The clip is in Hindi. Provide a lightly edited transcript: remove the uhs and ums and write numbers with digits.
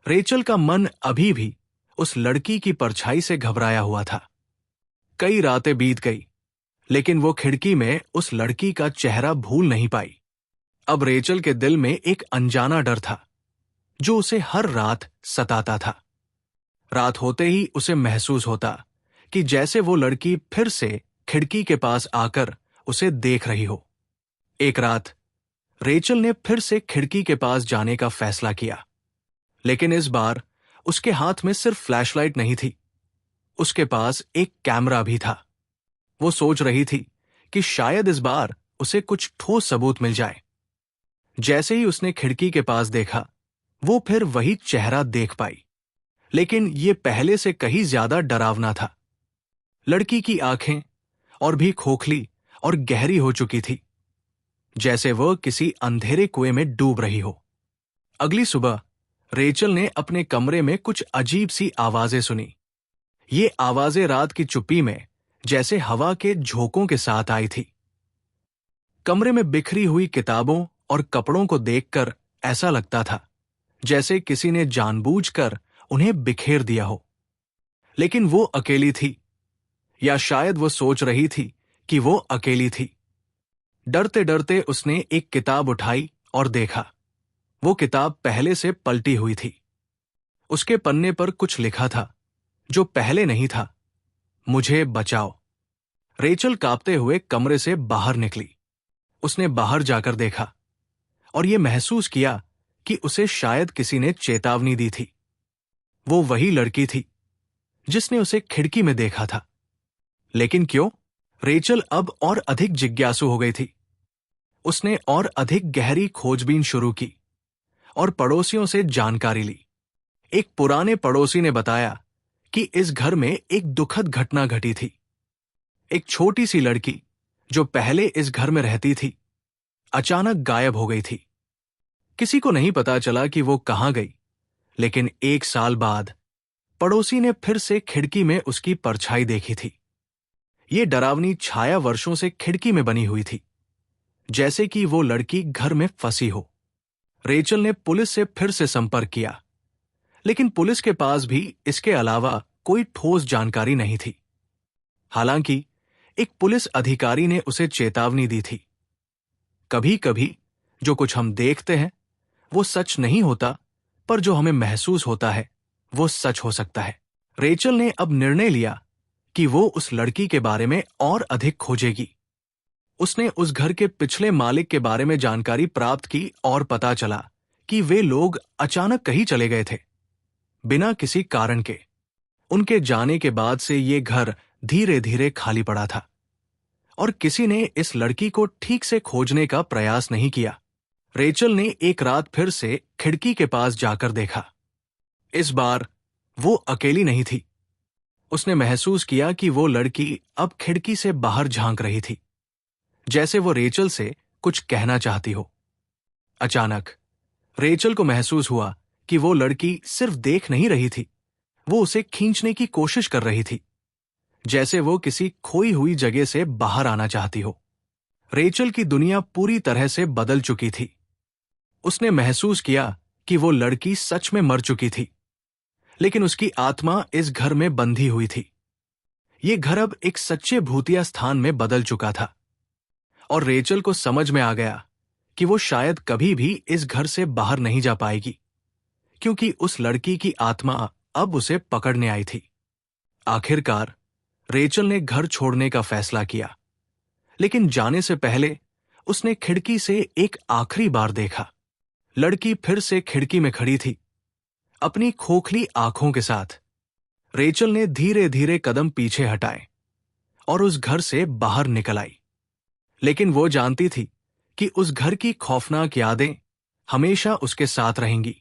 रेचल का मन अभी भी उस लड़की की परछाई से घबराया हुआ था। कई रातें बीत गई, लेकिन वो खिड़की में उस लड़की का चेहरा भूल नहीं पाई। अब रेचल के दिल में एक अनजाना डर था जो उसे हर रात सताता था। रात होते ही उसे महसूस होता कि जैसे वो लड़की फिर से खिड़की के पास आकर उसे देख रही हो। एक रात रेचल ने फिर से खिड़की के पास जाने का फैसला किया, लेकिन इस बार उसके हाथ में सिर्फ फ्लैशलाइट नहीं थी, उसके पास एक कैमरा भी था। वो सोच रही थी कि शायद इस बार उसे कुछ ठोस सबूत मिल जाए। जैसे ही उसने खिड़की के पास देखा, वो फिर वही चेहरा देख पाई, लेकिन ये पहले से कहीं ज्यादा डरावना था। लड़की की आंखें और भी खोखली और गहरी हो चुकी थी, जैसे वह किसी अंधेरे कुएं में डूब रही हो। अगली सुबह रेचल ने अपने कमरे में कुछ अजीब सी आवाजें सुनी। ये आवाजें रात की चुप्पी में जैसे हवा के झोंकों के साथ आई थी। कमरे में बिखरी हुई किताबों और कपड़ों को देखकर ऐसा लगता था जैसे किसी ने जानबूझकर उन्हें बिखेर दिया हो। लेकिन वो अकेली थी, या शायद वो सोच रही थी कि वो अकेली थी। डरते डरते उसने एक किताब उठाई और देखा। वो किताब पहले से पलटी हुई थी। उसके पन्ने पर कुछ लिखा था जो पहले नहीं था, मुझे बचाओ। रेचल कांपते हुए कमरे से बाहर निकली। उसने बाहर जाकर देखा और ये महसूस किया कि उसे शायद किसी ने चेतावनी दी थी। वो वही लड़की थी जिसने उसे खिड़की में देखा था। लेकिन क्यों? रेचल अब और अधिक जिज्ञासु हो गई थी। उसने और अधिक गहरी खोजबीन शुरू की और पड़ोसियों से जानकारी ली। एक पुराने पड़ोसी ने बताया कि इस घर में एक दुखद घटना घटी थी। एक छोटी सी लड़की जो पहले इस घर में रहती थी, अचानक गायब हो गई थी। किसी को नहीं पता चला कि वो कहां गई, लेकिन 1 साल बाद पड़ोसी ने फिर से खिड़की में उसकी परछाई देखी थी। ये डरावनी छाया वर्षों से खिड़की में बनी हुई थी, जैसे कि वो लड़की घर में फंसी हो। रेचल ने पुलिस से फिर से संपर्क किया, लेकिन पुलिस के पास भी इसके अलावा कोई ठोस जानकारी नहीं थी। हालांकि एक पुलिस अधिकारी ने उसे चेतावनी दी थी, कभी कभी जो कुछ हम देखते हैं वो सच नहीं होता, पर जो हमें महसूस होता है वो सच हो सकता है। रेचल ने अब निर्णय लिया कि वो उस लड़की के बारे में और अधिक खोजेगी। उसने उस घर के पिछले मालिक के बारे में जानकारी प्राप्त की और पता चला कि वे लोग अचानक कहीं चले गए थे, बिना किसी कारण के। उनके जाने के बाद से ये घर धीरे धीरे खाली पड़ा था और किसी ने इस लड़की को ठीक से खोजने का प्रयास नहीं किया। रेचल ने एक रात फिर से खिड़की के पास जाकर देखा। इस बार वो अकेली नहीं थी। उसने महसूस किया कि वो लड़की अब खिड़की से बाहर झांक रही थी, जैसे वो रेचल से कुछ कहना चाहती हो। अचानक रेचल को महसूस हुआ कि वो लड़की सिर्फ देख नहीं रही थी, वो उसे खींचने की कोशिश कर रही थी, जैसे वो किसी खोई हुई जगह से बाहर आना चाहती हो। रेचल की दुनिया पूरी तरह से बदल चुकी थी। उसने महसूस किया कि वो लड़की सच में मर चुकी थी, लेकिन उसकी आत्मा इस घर में बंधी हुई थी। ये घर अब एक सच्चे भूतिया स्थान में बदल चुका था और रेचल को समझ में आ गया कि वो शायद कभी भी इस घर से बाहर नहीं जा पाएगी, क्योंकि उस लड़की की आत्मा अब उसे पकड़ने आई थी। आखिरकार रेचल ने घर छोड़ने का फैसला किया, लेकिन जाने से पहले उसने खिड़की से एक आखिरी बार देखा। लड़की फिर से खिड़की में खड़ी थी, अपनी खोखली आंखों के साथ। रेचल ने धीरे धीरे कदम पीछे हटाए और उस घर से बाहर निकल आई, लेकिन वो जानती थी कि उस घर की खौफनाक यादें हमेशा उसके साथ रहेंगी।